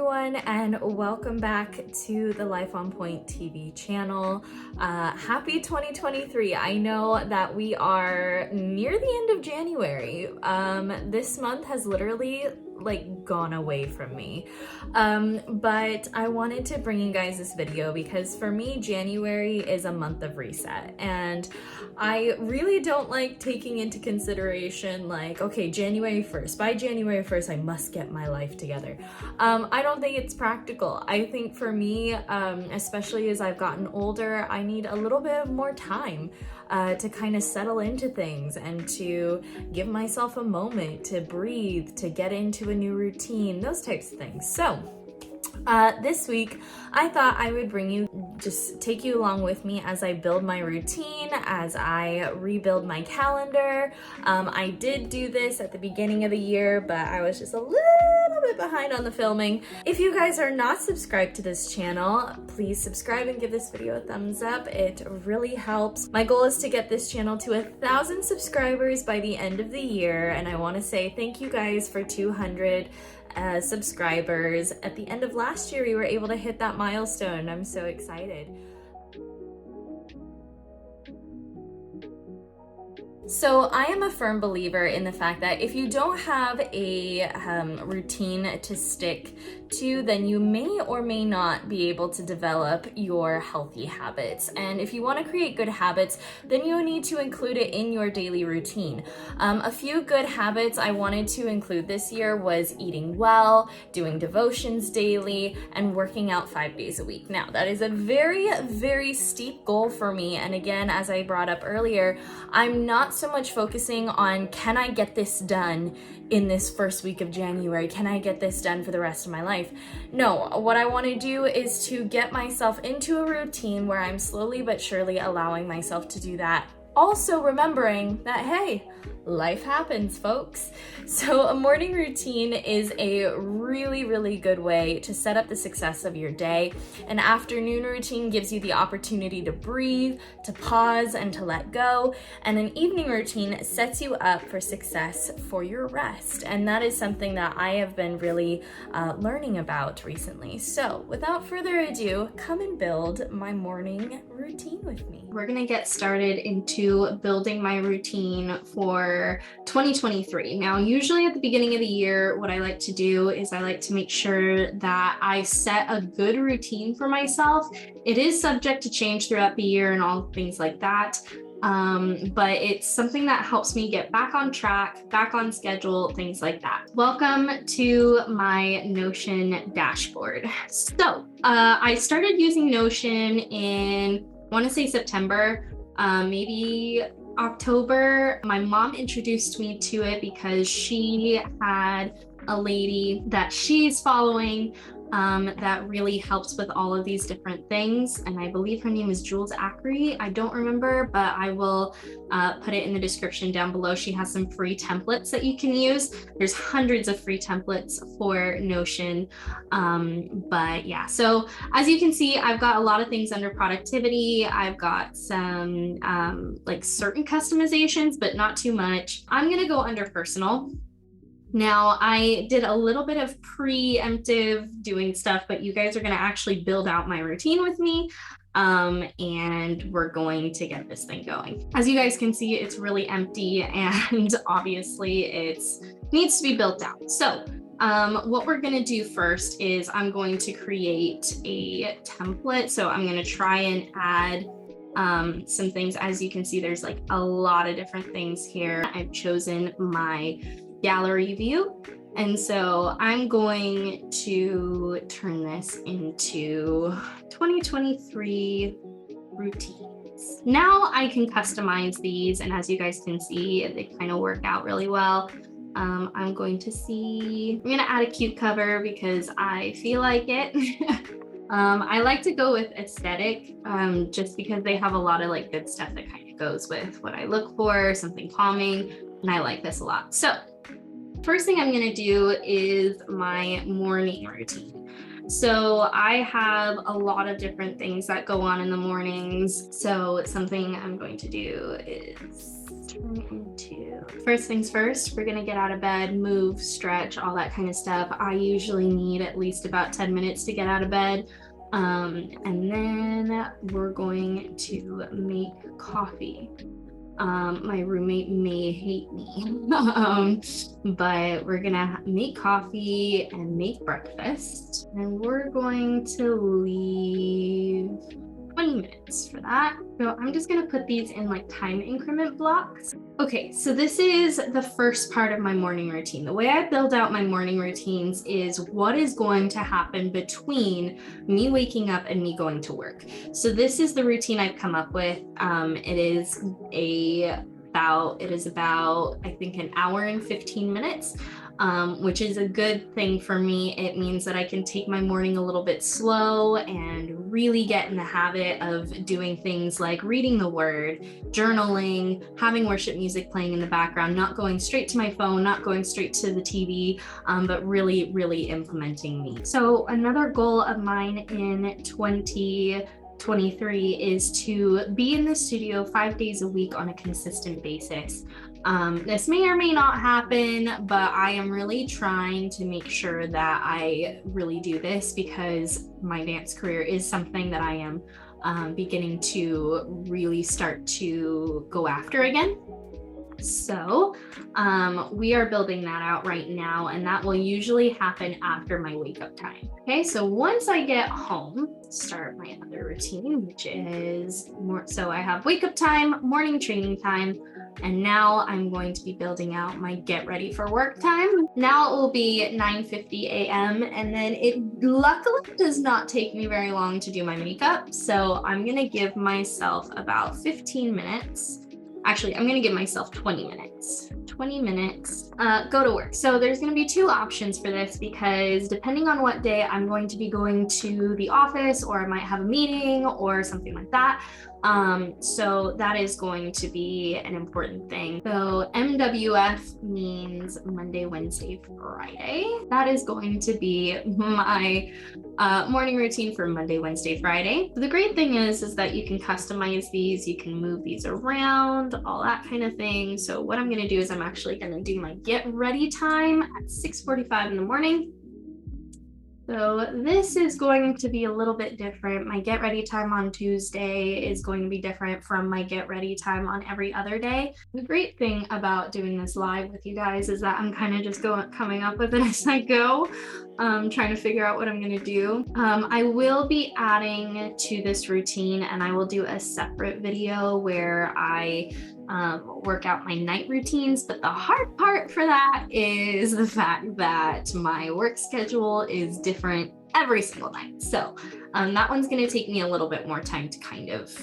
everyone, and welcome back to the Life on Point TV channel. Happy 2023. I know that we are near the end of January. This month has literally gone away from me. But I wanted to bring you guys this video because for me, January is a month of reset, and I really don't like taking into consideration okay, January 1st, by January 1st, I must get my life together. I don't think it's practical. I think for me, especially as I've gotten older, I need a little bit more time to kind of settle into things and to give myself a moment to breathe, to get into a new routine, those types of things. So this week, I thought I would take you along with me as I build my routine, as I rebuild my calendar. I did do this at the beginning of the year, but I was just a little bit behind on the filming. If you guys are not subscribed to this channel, please subscribe and give this video a thumbs up. It really helps. My goal is to get this channel to 1,000 subscribers by the end of the year, and I want to say thank you guys for 200 subscribers. At the end of last year, we were able to hit that milestone. I'm so excited. So I am a firm believer in the fact that if you don't have a routine to stick to, then you may or may not be able to develop your healthy habits. And if you want to create good habits, then you need to include it in your daily routine. A few good habits I wanted to include this year was eating well, doing devotions daily, and working out 5 days a week. Now, that is a very, very steep goal for me. And again, as I brought up earlier, I'm not so much focusing on, can I get this done in this first week of January? Can I get this done for the rest of my life? No, what I want to do is to get myself into a routine where I'm slowly but surely allowing myself to do that. Also remembering that, hey, life happens, folks. So a morning routine is a really, really good way to set up the success of your day. An afternoon routine gives you the opportunity to breathe, to pause, and to let go. And an evening routine sets you up for success for your rest. And that is something that I have been really learning about recently. So without further ado, come and build my morning routine with me. We're gonna get started into building my routine for 2023. Now, usually at the beginning of the year, what I like to do is I like to make sure that I set a good routine for myself. It is subject to change throughout the year and all things like that. But it's something that helps me get back on track, back on schedule, things like that. Welcome to my Notion dashboard. So I started using Notion in, I want to say September, maybe October. My mom introduced me to it because she had a lady that she's following that really helps with all of these different things. And I believe her name is Jules Ackery. I don't remember, but I will put it in the description down below. She has some free templates that you can use. There's hundreds of free templates for Notion. But yeah, so as you can see, I've got a lot of things under productivity. I've got some certain customizations, but not too much. I'm gonna go under personal. Now, I did a little bit of preemptive doing stuff, but you guys are going to actually build out my routine with me, and we're going to get this thing going. As you guys can see, it's really empty, and obviously it needs to be built out. So what we're going to do first is I'm going to create a template. So I'm going to try and add some things. As you can see, there's a lot of different things here. I've chosen my gallery view, and so I'm going to turn this into 2023 routines. Now I can customize these, and as you guys can see, they kind of work out really well. I'm going to add a cute cover because I feel like it. I like to go with aesthetic, just because they have a lot of good stuff that kind of goes with what I look for, something calming, and I like this a lot. So first thing I'm going to do is my morning routine. So I have a lot of different things that go on in the mornings. So something I'm going to do is turn into, first things first, we're gonna get out of bed, move, stretch, all that kind of stuff. I usually need at least about 10 minutes to get out of bed. And then we're going to make coffee. My roommate may hate me, but we're gonna make coffee and make breakfast, and we're going to leave 20 minutes for that. So I'm just gonna put these in like time increment blocks. Okay, so this is the first part of my morning routine. The way I build out my morning routines is what is going to happen between me waking up and me going to work. So this is the routine I've come up with. It is about, I think, an hour and 15 minutes. Which is a good thing for me. It means that I can take my morning a little bit slow and really get in the habit of doing things like reading the word, journaling, having worship music playing in the background, not going straight to my phone, not going straight to the TV, but really, really implementing me. So another goal of mine in 2023 is to be in the studio 5 days a week on a consistent basis. This may or may not happen, but I am really trying to make sure that I really do this because my dance career is something that I am beginning to really start to go after again. So we are building that out right now, and that will usually happen after my wake up time. Okay, so once I get home, start my other routine, which is more, so I have wake up time, morning training time, and now I'm going to be building out my get ready for work time. Now it will be 9:50 a.m. and then it luckily does not take me very long to do my makeup. So I'm gonna give myself about 15 minutes. Actually, I'm gonna give myself 20 minutes. 20 minutes, go to work. So there's gonna be two options for this because depending on what day I'm going to be going to the office, or I might have a meeting or something like that. So that is going to be an important thing. So MWF means Monday, Wednesday, Friday. That is going to be my morning routine for Monday, Wednesday, Friday. The great thing is that you can customize these, you can move these around, all that kind of thing. So what I'm gonna do is I'm actually gonna do my get ready time at 6:45 in the morning. So this is going to be a little bit different. My get ready time on Tuesday is going to be different from my get ready time on every other day. The great thing about doing this live with you guys is that I'm kind of just coming up with it as I go, trying to figure out what I'm going to do. I will be adding to this routine, and I will do a separate video where I work out my night routines, but the hard part for that is the fact that my work schedule is different every single night. So that one's going to take me a little bit more time to kind of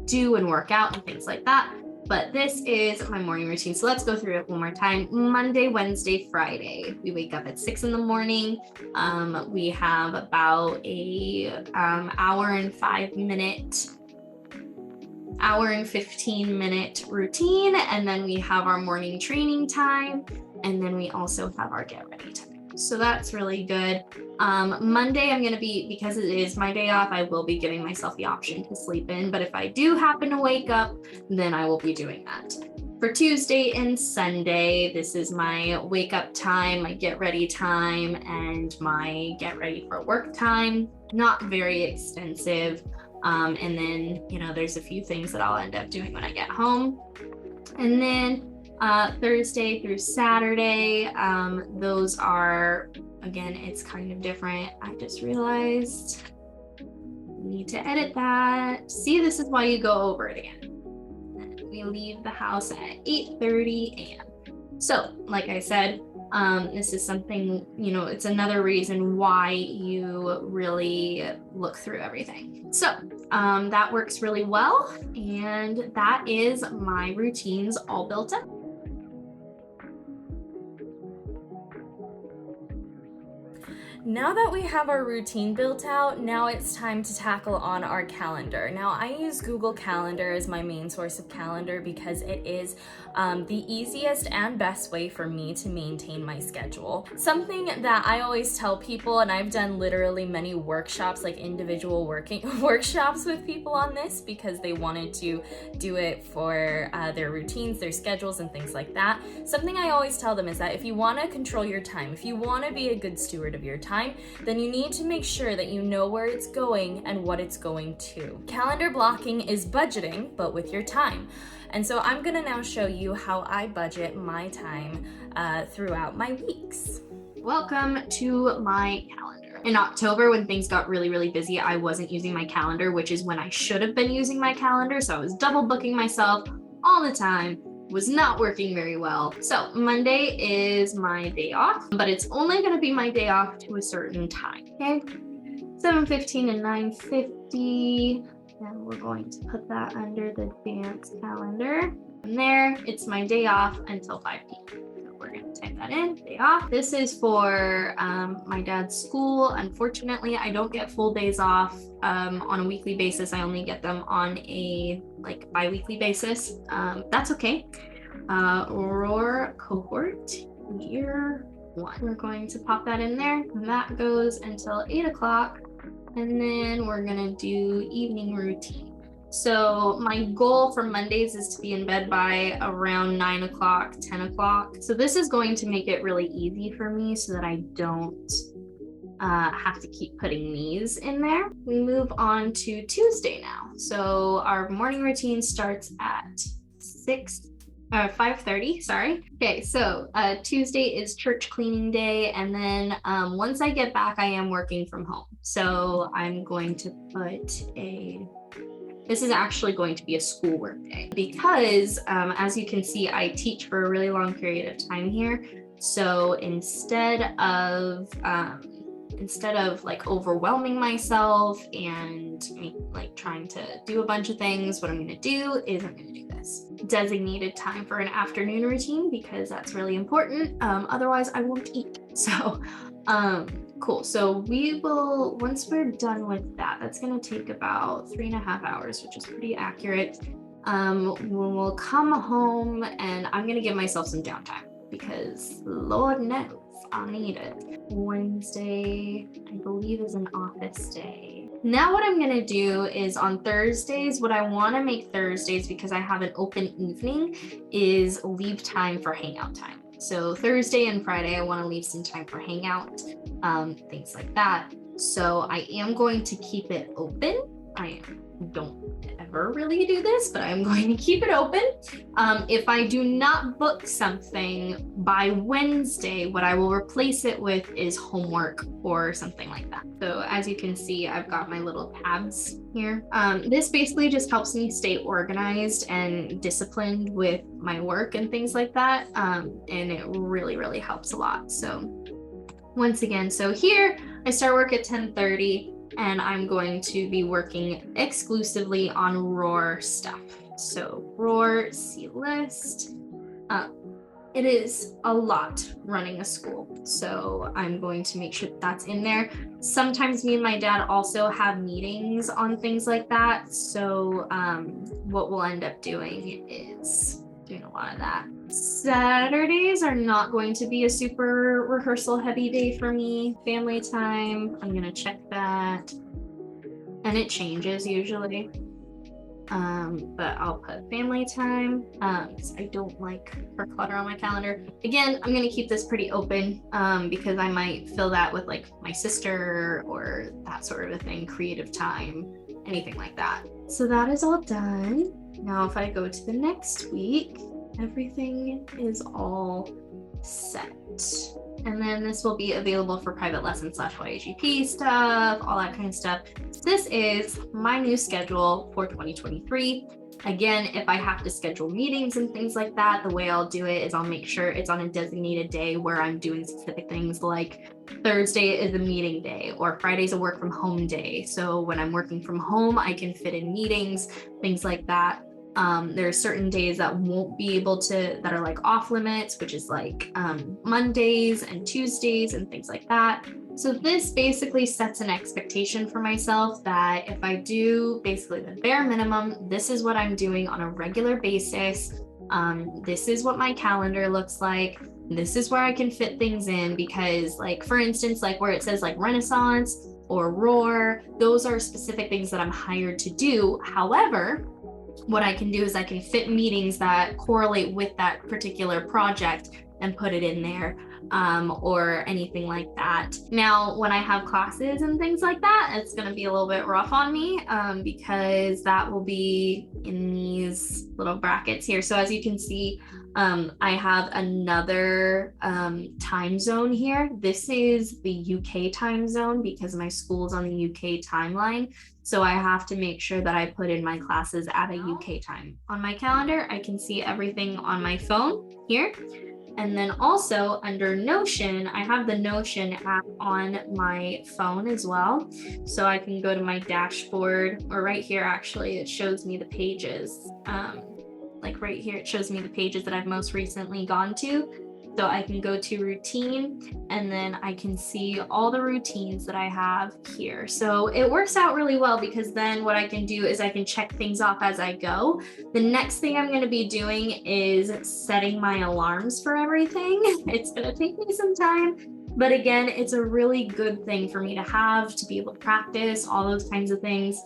do and work out and things like that. But this is my morning routine. So let's go through it one more time. Monday, Wednesday, Friday. We wake up at 6 in the morning. We have about a hour and 15-minute routine, and then we have our morning training time, and then we also have our get ready time. So that's really good. Monday, I'm gonna be, because it is my day off, I will be giving myself the option to sleep in, but if I do happen to wake up, then I will be doing that. For Tuesday and Sunday, this is my wake up time, my get ready time, and my get ready for work time. Not very extensive. And then, there's a few things that I'll end up doing when I get home. And then Thursday through Saturday, those are, again, it's kind of different. I just realized I need to edit that. See, this is why you go over it again. We leave the house at 8:30 a.m. So, like I said, this is something, it's another reason why you really look through everything. So that works really well. And that is my routines all built up. Now that we have our routine built out, now it's time to tackle on our calendar. Now I use Google Calendar as my main source of calendar because it is the easiest and best way for me to maintain my schedule. Something that I always tell people, and I've done literally many workshops, like individual workshops with people on this because they wanted to do it for their routines, their schedules, and things like that. Something I always tell them is that if you want to control your time, if you want to be a good steward of your time, then you need to make sure that you know where it's going and what it's going to. Calendar blocking is budgeting, but with your time. And so I'm gonna now show you how I budget my time throughout my weeks. Welcome to my calendar. In October, when things got really, really busy, I wasn't using my calendar, which is when I should have been using my calendar. So I was double booking myself all the time. Was not working very well. So Monday is my day off, but it's only going to be my day off to a certain time. Okay, 7:15 and 9:50. And we're going to put that under the dance calendar. From there, it's my day off until 5 p.m. We're going to type that in, day off. This is for my dad's school. Unfortunately, I don't get full days off on a weekly basis. I only get them on a bi-weekly basis. That's okay. Roar cohort year 1. We're going to pop that in there. And that goes until 8 o'clock. And then we're going to do evening routine. So my goal for Mondays is to be in bed by around 9 o'clock, 10 o'clock. So this is going to make it really easy for me so that I don't have to keep putting these in there. We move on to Tuesday now. So our morning routine starts at 5:30, sorry. Okay, so Tuesday is church cleaning day, and then once I get back, I am working from home. So I'm going to put this is actually going to be a schoolwork day because as you can see, I teach for a really long period of time here. So instead of like overwhelming myself and like trying to do a bunch of things, what I'm going to do is I'm going to do this designated time for an afternoon routine because that's really important. Otherwise I won't eat. So cool. So we will, once we're done with that, that's going to take about 3.5 hours, which is pretty accurate. We'll come home and I'm going to give myself some downtime because Lord knows I'll need it. Wednesday, I believe, is an office day. Now what I'm gonna do is on Thursdays, what I wanna make Thursdays, because I have an open evening, is leave time for hangout time. So Thursday and Friday, I wanna leave some time for hangout, things like that. So I am going to keep it open. I don't ever really do this, but I'm going to keep it open. If I do not book something by Wednesday, what I will replace it with is homework or something like that. So as you can see, I've got my little tabs here. This basically just helps me stay organized and disciplined with my work and things like that. And it really, really helps a lot. So once again, so here I start work at 10:30. And I'm going to be working exclusively on Roar stuff. So Roar, see list. It is a lot running a school. So I'm going to make sure that's in there. Sometimes me and my dad also have meetings on things like that. So what we'll end up doing is doing a lot of that. Saturdays are not going to be a super rehearsal heavy day for me. Family time, I'm gonna check that. And it changes usually. But I'll put family time because I don't like for clutter on my calendar. Again, I'm gonna keep this pretty open because I might fill that with like my sister or that sort of a thing, creative time, anything like that. So that is all done. Now if I go to the next week, everything is all set. And then this will be available for private lessons / YAGP stuff, all that kind of stuff. So this is my new schedule for 2023. Again, if I have to schedule meetings and things like that, the way I'll do it is I'll make sure it's on a designated day where I'm doing specific things, like Thursday is a meeting day or Friday's a work from home day. So when I'm working from home, I can fit in meetings, things like that. There are certain days that won't be able to, that are like off limits, which is like Mondays and Tuesdays and things like that. So this basically sets an expectation for myself that if I do basically the bare minimum, this is what I'm doing on a regular basis. This is what my calendar looks like. This is where I can fit things in, because like, for instance, like where it says like Renaissance or Roar, those are specific things that I'm hired to do. However, what I can do is I can fit meetings that correlate with that particular project and put it in there, or anything like that. Now, when I have classes and things like that, it's going to be a little bit rough on me, because that will be in these little brackets here. So as you can see, I have another time zone here. This is the UK time zone because my school's on the UK timeline. So I have to make sure that I put in my classes at a UK time. On my calendar, I can see everything on my phone here. And then also under Notion, I have the Notion app on my phone as well. So I can go to my dashboard, or right here, actually, it shows me the pages. Like right here, it shows me the pages that I've most recently gone to. So I can go to routine, and then I can see all the routines that I have here. So it works out really well, because then what I can do is I can check things off as I go. The next thing I'm going to be doing is setting my alarms for everything. It's going to take me some time, but again, it's a really good thing for me to have, to be able to practice all those kinds of things.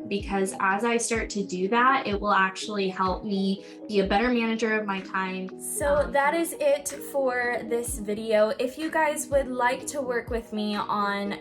Because as I start to do that, it will actually help me be a better manager of my time. So that is it for this video. If you guys would like to work with me on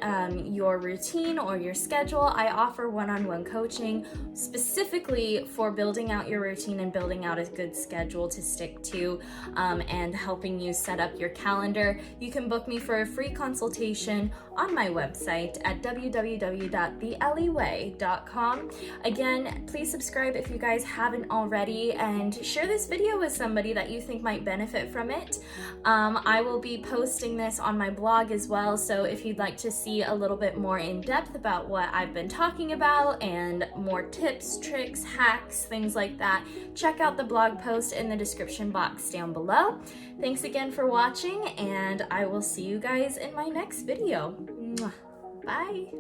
your routine or your schedule, I offer one-on-one coaching specifically for building out your routine and building out a good schedule to stick to, and helping you set up your calendar. You can book me for a free consultation on my website at www.theelleway.com. Again, please subscribe if you guys haven't already, and share this video with somebody that you think might benefit from it. I will be posting this on my blog as well, so if you'd like to see a little bit more in depth about what I've been talking about and more tips, tricks, hacks, things like that, check out the blog post in the description box down below. Thanks again for watching, and I will see you guys in my next video. Mwah. Bye!